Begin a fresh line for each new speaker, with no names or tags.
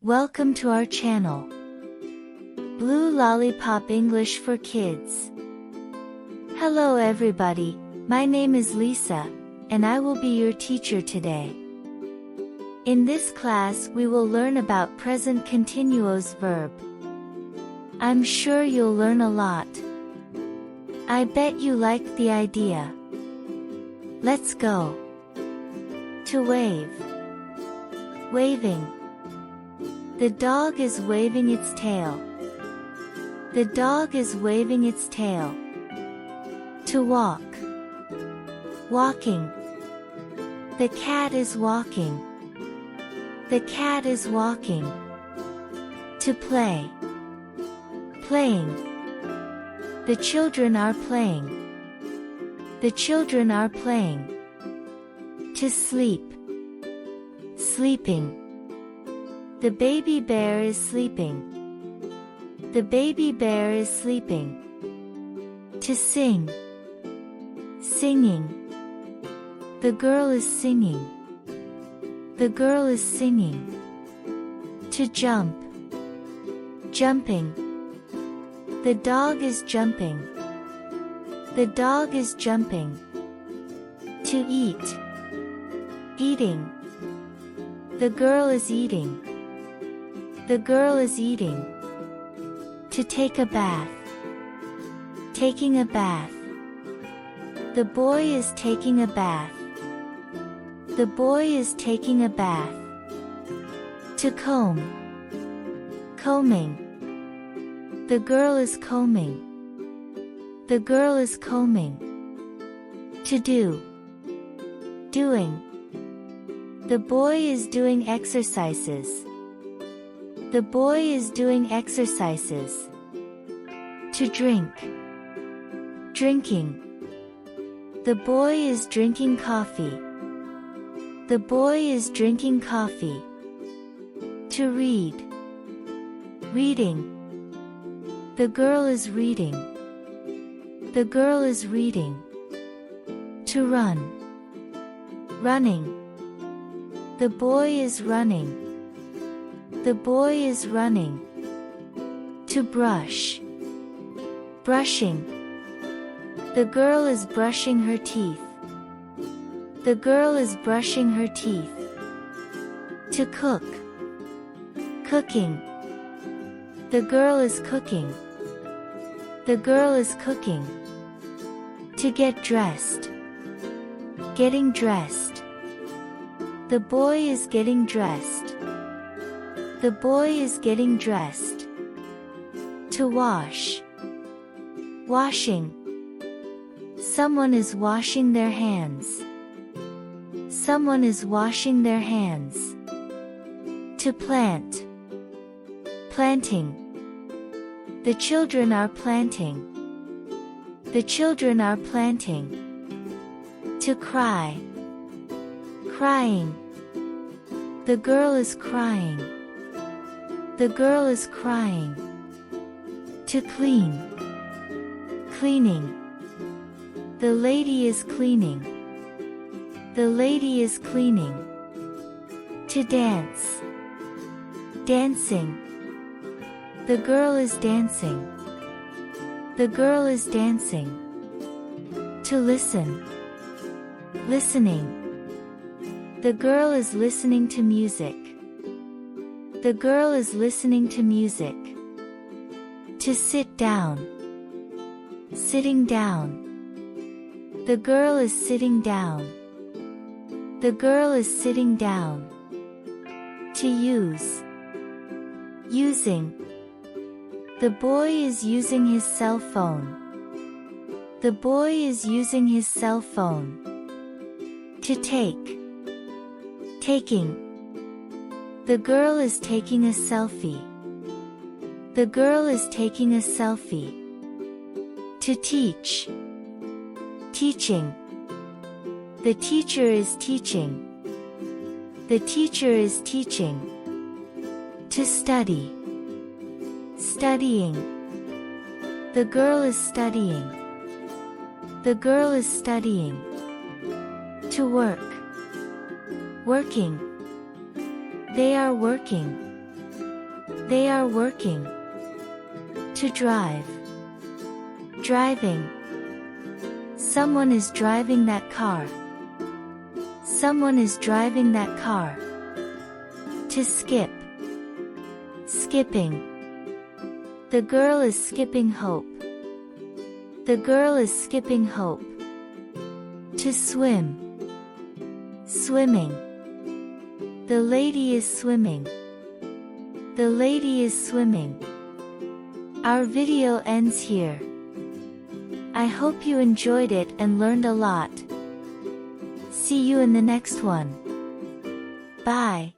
Welcome to our channel, Blue Lollipop English for Kids. Hello everybody, my name is Lisa, and I will be your teacher today. In this class we will learn about present continuous verb. I'm sure you'll learn a lot. I bet you like the idea. Let's go. To wave. Waving. The dog is waving its tail. The dog is waving its tail. To walk. Walking. The cat is walking. The cat is walking. To play. Playing. The children are playing. The children are playing. To sleep. Sleeping. The baby bear is sleeping. The baby bear is sleeping. To sing. Singing. The girl is singing. The girl is singing. To jump. Jumping. The dog is jumping. The dog is jumping. To eat. Eating. The girl is eating. The girl is eating. To take a bath. Taking a bath. The boy is taking a bath. The boy is taking a bath. To comb. Combing. The girl is combing. The girl is combing. To do. Doing. The boy is doing exercises. The boy is doing exercises. To drink. Drinking. The boy is drinking coffee. The boy is drinking coffee. To read. Reading. The girl is reading. The girl is reading. To run. Running. The boy is running. The boy is running. To brush. Brushing. The girl is brushing her teeth. The girl is brushing her teeth. To cook. Cooking. The girl is cooking. The girl is cooking. To get dressed. Getting dressed. The boy is getting dressed. The boy is getting dressed. To wash. Washing. Someone is washing their hands. Someone is washing their hands. To plant. Planting. The children are planting. The children are planting. To cry. Crying. The girl is crying. The girl is crying. To clean. Cleaning. The lady is cleaning. The lady is cleaning. To dance. Dancing. The girl is dancing. The girl is dancing. To listen. Listening. The girl is listening to music. The girl is listening to music. To sit down. Sitting down. The girl is sitting down. The girl is sitting down. To use. Using. The boy is using his cell phone. The boy is using his cell phone. To take. Taking. The girl is taking a selfie. The girl is taking a selfie. To teach. Teaching. The teacher is teaching. The teacher is teaching. To study. Studying. The girl is studying. The girl is studying. To work. Working. They are working. They are working. To drive. Driving. Someone is driving that car. Someone is driving that car. To skip. Skipping. The girl is skipping hope. The girl is skipping hope. To swim. Swimming. The lady is swimming. The lady is swimming. Our video ends here. I hope you enjoyed it and learned a lot. See you in the next one. Bye.